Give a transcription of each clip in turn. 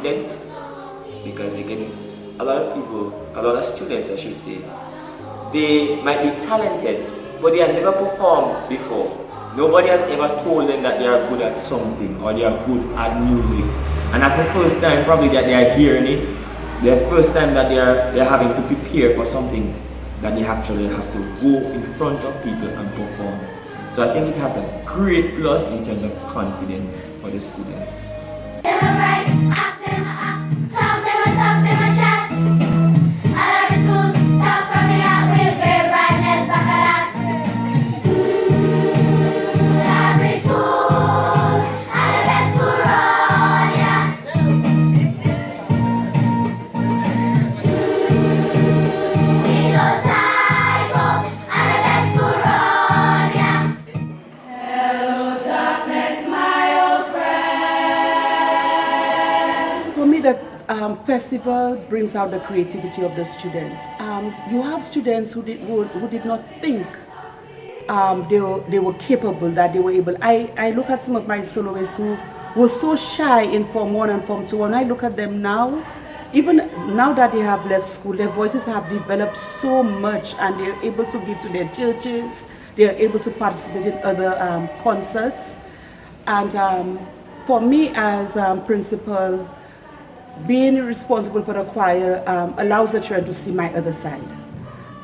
confident, because a lot of people, a lot of students I should say, they might be talented, but they have never performed before. Nobody has ever told them that they are good at something or they are good at music. And that's the first time probably that they are hearing it. The first time that they're having to prepare for something that they actually have to go in front of people and perform. So I think it has a great plus in terms of confidence for the students. Festival brings out the creativity of the students. You have students who did not think they were capable, that they were able. I look at some of my soloists who were so shy in Form 1 and Form 2, and I look at them now, even now that they have left school, their voices have developed so much and they're able to give to their churches, they're able to participate in other concerts. And for me as principal, being responsible for the choir allows the children to see my other side.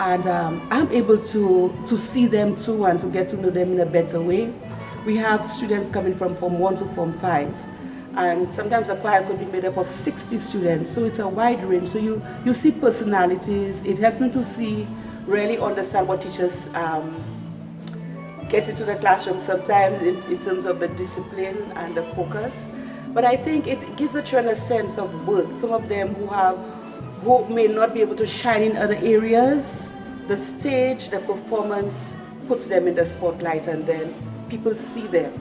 And I'm able to see them too and to get to know them in a better way. We have students coming from Form 1 to Form 5. And sometimes a choir could be made up of 60 students. So it's a wide range. So you see personalities. It helps me to really understand what teachers get into the classroom sometimes in terms of the discipline and the focus. But I think it gives the children a sense of worth. Some of them who may not be able to shine in other areas, the stage, the performance puts them in the spotlight and then people see them.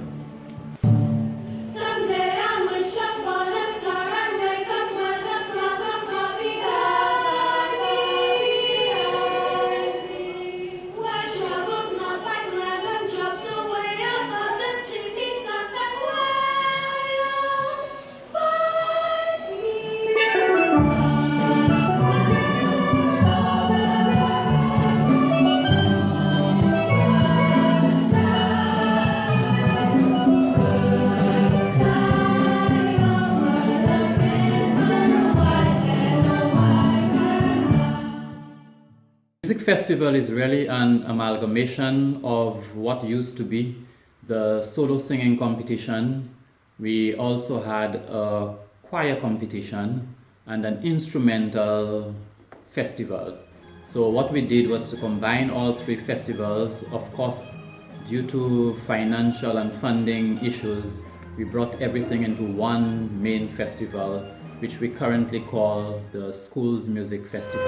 Music festival is really an amalgamation of what used to be the solo singing competition. We also had a choir competition and an instrumental festival. So what we did was to combine all three festivals. Of course, due to financial and funding issues, we brought everything into one main festival, which we currently call the Schools Music Festival.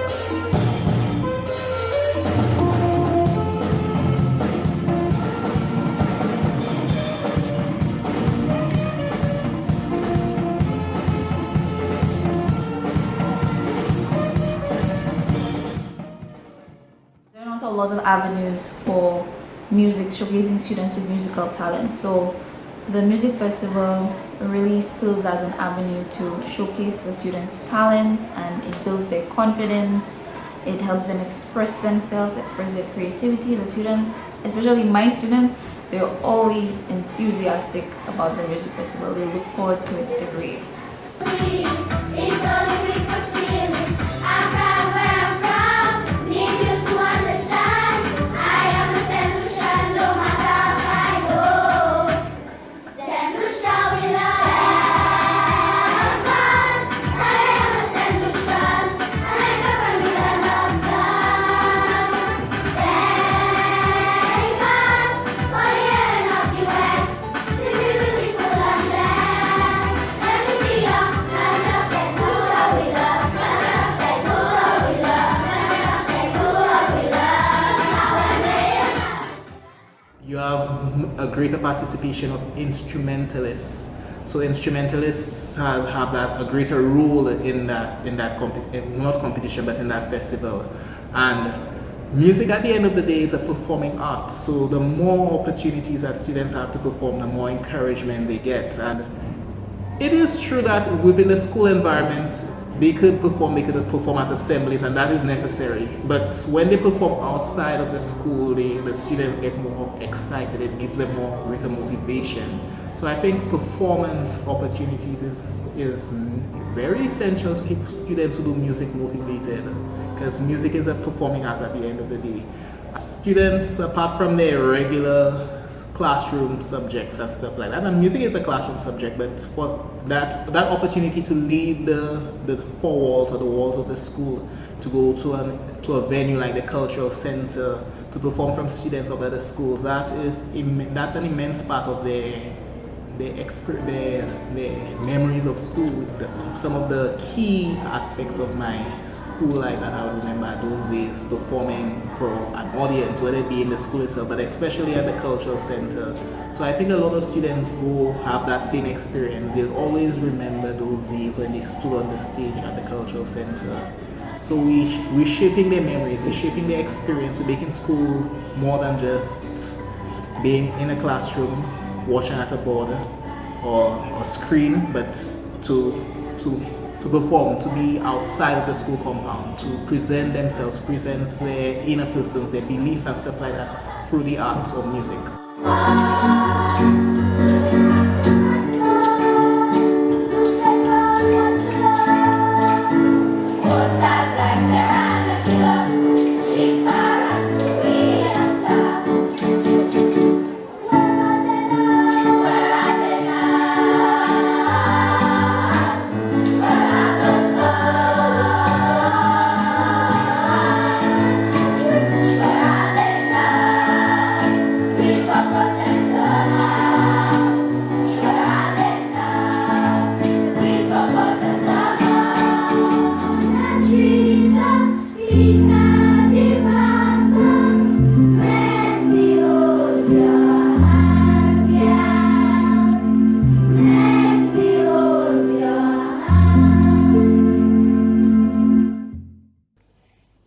A lot of avenues for music, showcasing students with musical talent. So the music festival really serves as an avenue to showcase the students' talents, and it builds their confidence. It helps them express themselves, express their creativity. The students, especially my students, they're always enthusiastic about the music festival. They look forward to it every year. You have a greater participation of instrumentalists. So instrumentalists have a greater role in that not competition, but in that festival. And music at the end of the day is a performing art. So the more opportunities that students have to perform, the more encouragement they get. And It is true that within the school environment, they could perform at assemblies, and that is necessary. But when they perform outside of the school, the students get more excited. It gives them more greater motivation. So I think performance opportunities is very essential to keep students who do music motivated, because music is a performing art at the end of the day. Students, apart from their regular classroom subjects and stuff like that, and music is a classroom subject, but for that opportunity to leave the four walls or the walls of the school to go to a venue like the cultural center to perform from students of other schools, that's an immense part of their memories of school. Some of the key aspects of my school life that I would remember those days, performing for an audience, whether it be in the school itself, but especially at the cultural center. So I think a lot of students who have that same experience, they'll always remember those days when they stood on the stage at the cultural center. So we're shaping their memories, we're shaping their experience, we're making school more than just being in a classroom, watching at a board or a screen, but to perform, to be outside of the school compound, to present themselves, present their inner persons, their beliefs and stuff like that through the art of music.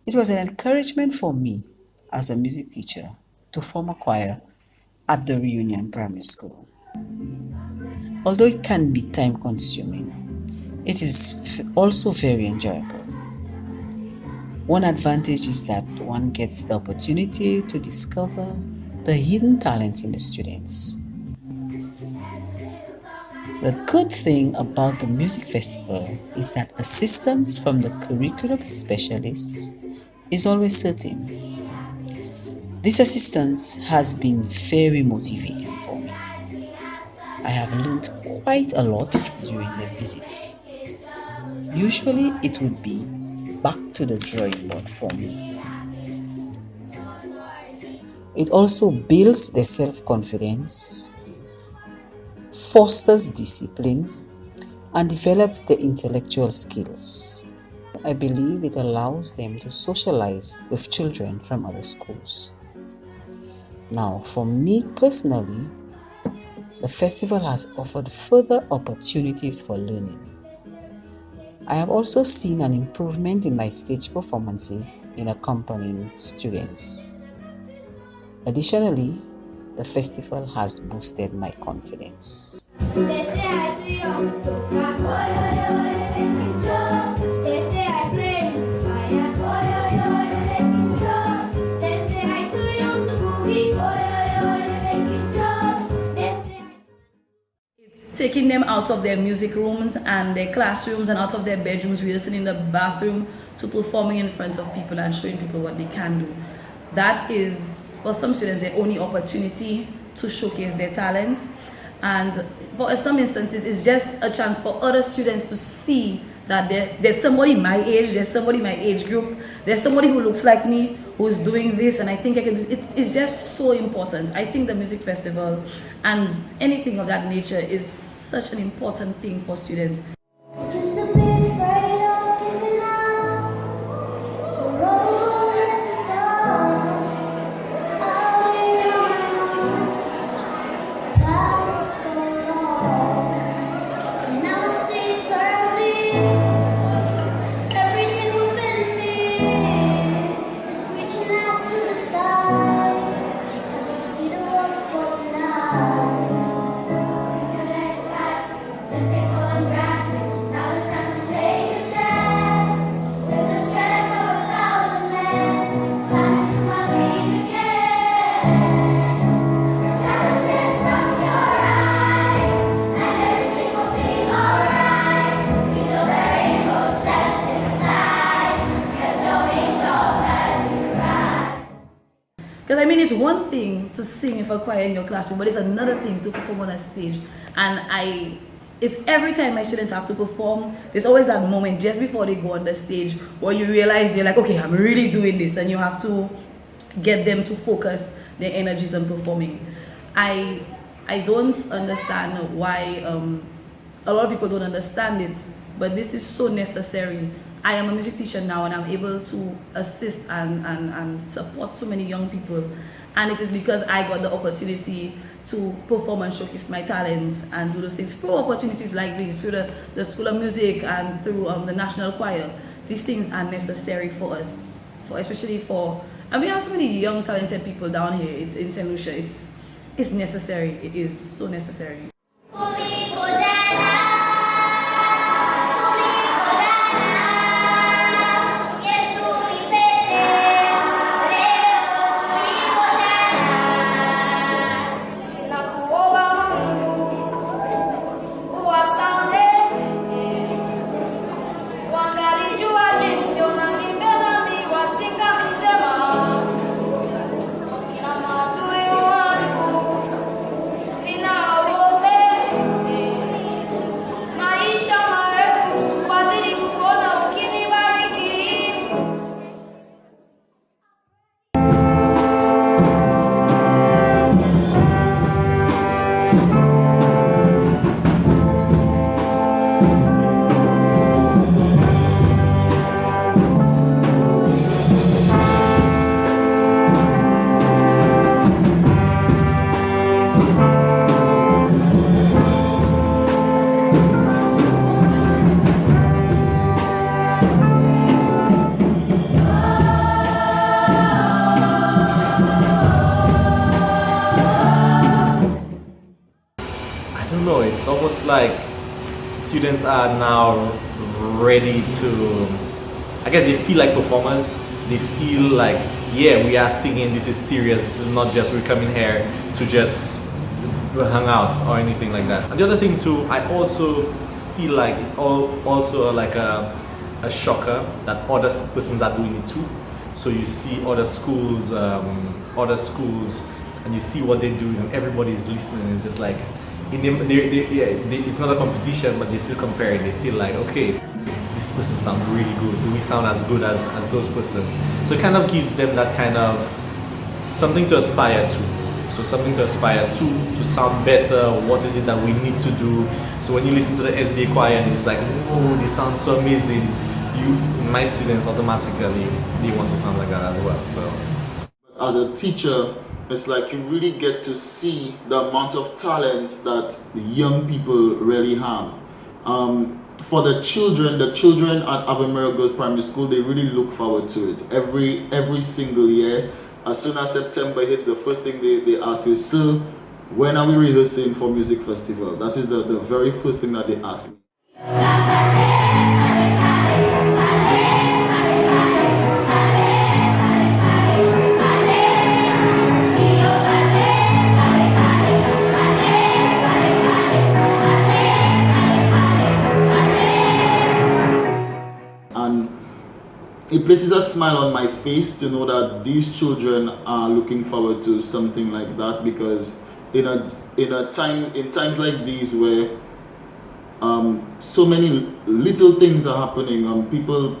It was an encouragement for me as a music teacher to form a choir at the Reunion Primary School. Although it can be time consuming, it is also very enjoyable. One advantage is that one gets the opportunity to discover the hidden talents in the students. The good thing about the music festival is that assistance from the curriculum specialists is always certain. This assistance has been very motivating for me. I have learned quite a lot during the visits. Usually it would be back to the drawing board for me. It also builds their self-confidence, fosters discipline, and develops their intellectual skills. I believe it allows them to socialize with children from other schools. Now, for me personally, the festival has offered further opportunities for learning. I have also seen an improvement in my stage performances in accompanying students. Additionally, the festival has boosted my confidence. Taking them out of their music rooms and their classrooms and out of their bedrooms, rehearsing in the bathroom, to performing in front of people and showing people what they can do. That is, for some students, their only opportunity to showcase their talents. And for some instances, it's just a chance for other students to see that there's somebody my age, there's somebody my age group, there's somebody who looks like me who's doing this, and I think I can do it. It's just so important. I think the music festival and anything of that nature is such an important thing for students. Just take to sing if a choir in your classroom, but it's another thing to perform on a stage. And it's every time my students have to perform, there's always that moment just before they go on the stage where you realize they're like, okay, I'm really doing this, and you have to get them to focus their energies on performing. I don't understand why a lot of people don't understand it, but this is so necessary. I am a music teacher now, and I'm able to assist and support so many young people. And it is because I got the opportunity to perform and showcase my talents and do those things through opportunities like this, through the School of Music and through the National Choir. These things are necessary for us, and we have so many young talented people down here. It's in St. Lucia. It's necessary. It is so necessary. It's almost like students are now ready to, I guess they feel like performers. They feel like, yeah, we are singing, this is serious, this is not just we're coming here to just hang out or anything like that. And the other thing too, I also feel like it's also like a shocker that other persons are doing it too. So you see other schools, and you see what they do, and everybody is listening. It's just like, it's not a competition, but they're still comparing. They're still like, okay, this person sounds really good. Do we sound as good as those persons? So it kind of gives them that kind of something to aspire to. So something to aspire to sound better. What is it that we need to do? So when you listen to the SD choir and it's like, oh, they sound so amazing. My students automatically, they want to sound like that as well. So as a teacher, it's like you really get to see the amount of talent that the young people really have. For the children at Ave Maria Girls Primary School, they really look forward to it. Every single year, as soon as September hits, the first thing they ask is, "Sir, when are we rehearsing for music festival?" That is the very first thing that they ask me. It places a smile on my face to know that these children are looking forward to something like that, because in times like these where so many little things are happening, people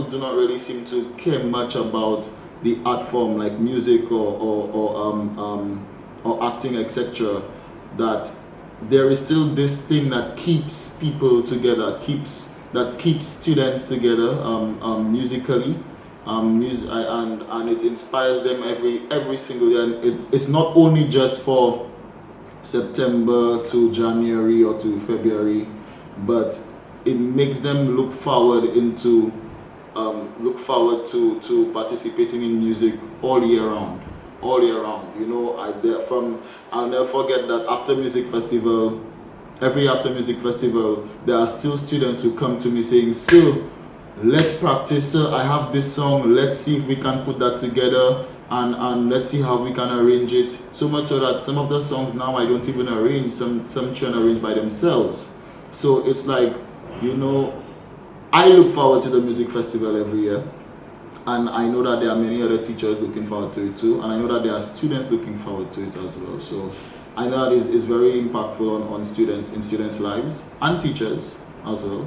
do not really seem to care much about the art form like music or acting, etc. That there is still this thing that keeps people together, that keeps students together musically, and it inspires them every single year. And it's not only just for September to January or to February, but it makes them look forward to participating in music all year round. You know, I'll never forget that after music festival. Every after music festival, there are still students who come to me saying, "Sir, let's practice, sir. I have this song. Let's see if we can put that together, and let's see how we can arrange it." So much so that some of the songs now I don't even arrange. Some children arrange by themselves. So it's like, you know, I look forward to the music festival every year. and I know that there are many other teachers looking forward to it too, and I know that there are students looking forward to it as well. So I know that it's very impactful on students, in students' lives, and teachers as well.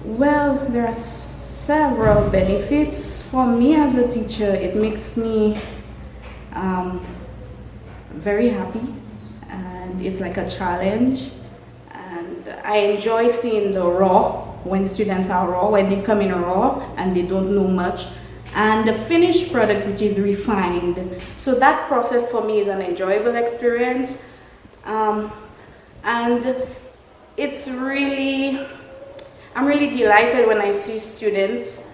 Well, there are several benefits. For me as a teacher, it makes me very happy, and it's like a challenge. And I enjoy seeing the raw, when students are raw, when they come in raw and they don't know much, and the finished product, which is refined. So that process for me is an enjoyable experience. And it's really, I'm really delighted when I see students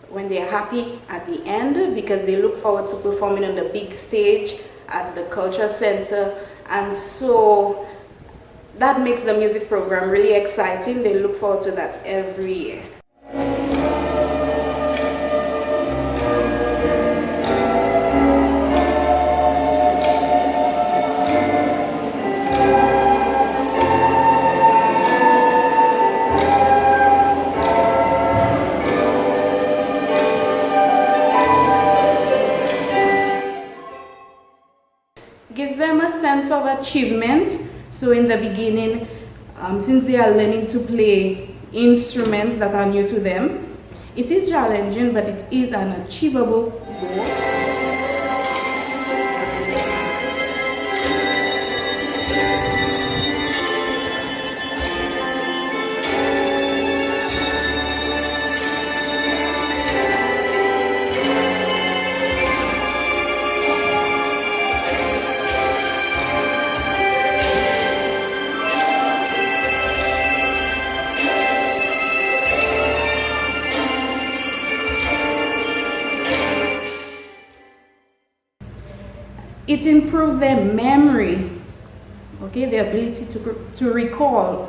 when they're happy at the end, because they look forward to performing on the big stage at the culture center. And so that makes the music program really exciting. They look forward to that every year. Gives them a sense of achievement. So in the beginning, since they are learning to play instruments that are new to them, it is challenging, but it is an achievable goal. It improves their memory, okay, their ability to recall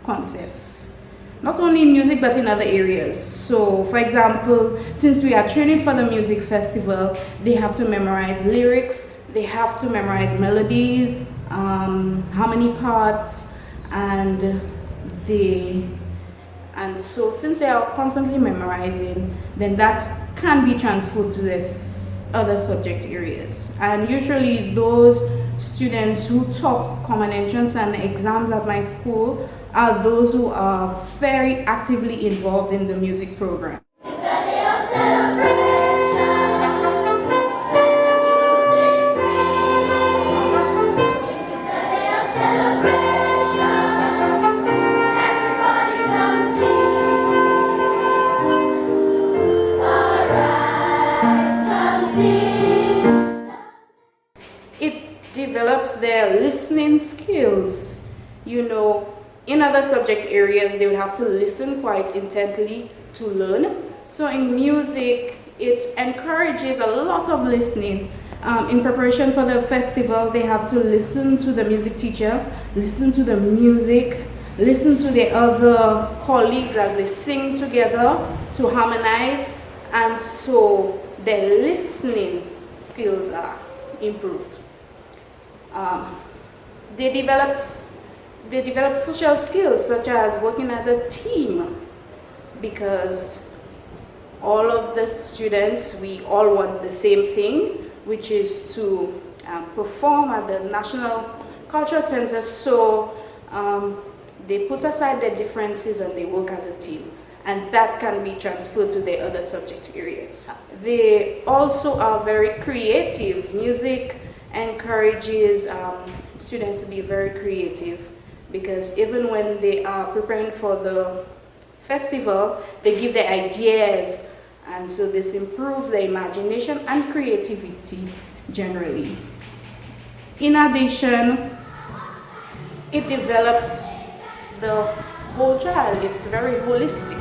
concepts, not only in music but in other areas. So for example, since we are training for the music festival, they have to memorize lyrics, they have to memorize melodies, harmony parts, and so since they are constantly memorizing, then that can be transferred to this other subject areas. And usually those students who top common entrance and exams at my school are those who are very actively involved in the music program. Develops their listening skills. You know, in other subject areas, they would have to listen quite intently to learn. So in music, it encourages a lot of listening. In preparation for the festival, they have to listen to the music teacher, listen to the music, listen to the other colleagues as they sing together to harmonize, and so their listening skills are improved. They develop social skills such as working as a team, because all of the students, we all want the same thing, which is to perform at the National Cultural Center. So they put aside their differences and they work as a team, and that can be transferred to the other subject areas. They also are very creative. Music encourages students to be very creative, because even when they are preparing for the festival, they give their ideas, and so this improves their imagination and creativity generally. In addition, it develops the whole child. It's very holistic.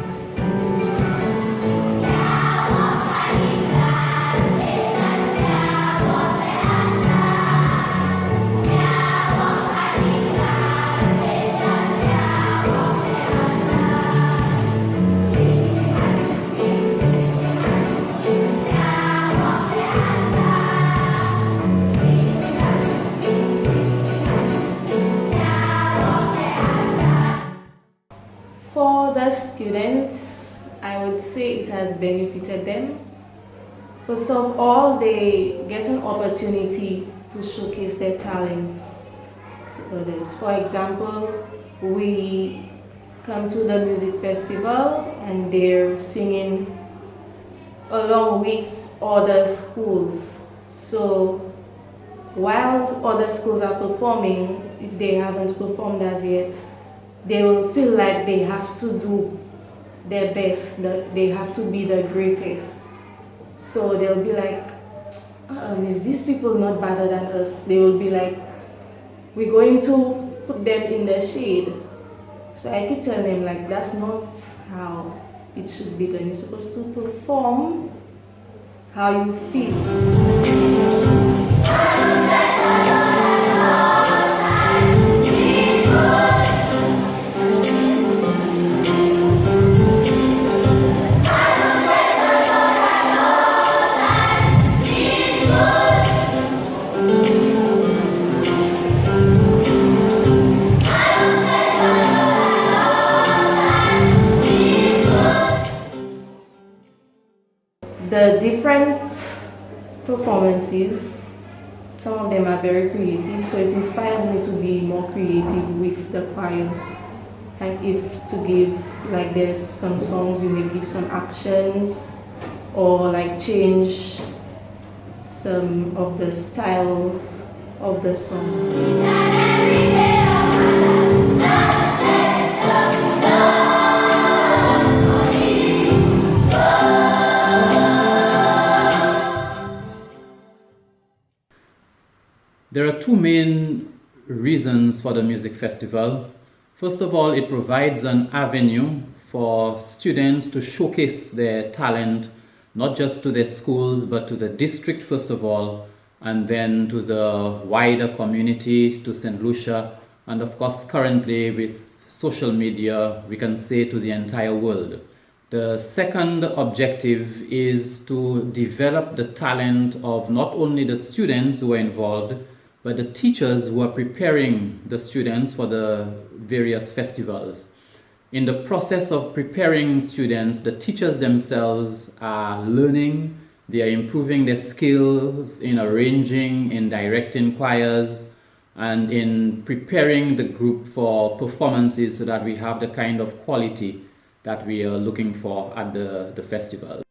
For the students, I would say it has benefited them. First of all, they get an opportunity to showcase their talents to others. For example, we come to the music festival and they're singing along with other schools. So while other schools are performing, if they haven't performed as yet, they will feel like they have to do their best, that they have to be the greatest. So they'll be like, is these people not better than us? They will be like, we're going to put them in the shade. So I keep telling them, like, that's not how it should be done. You're supposed to perform how you feel. The different performances, some of them are very creative, so it inspires me to be more creative with the choir. Like if to give, like there's some songs you may give some actions or like change some of the styles of the song. There are two main reasons for the music festival. First of all, it provides an avenue for students to showcase their talent, not just to their schools, but to the district first of all, and then to the wider community, to St. Lucia, and of course currently with social media, we can say to the entire world. The second objective is to develop the talent of not only the students who are involved, but the teachers who are preparing the students for the various festivals. In the process of preparing students, the teachers themselves are learning, they are improving their skills in arranging, in directing choirs, and in preparing the group for performances so that we have the kind of quality that we are looking for at the festival.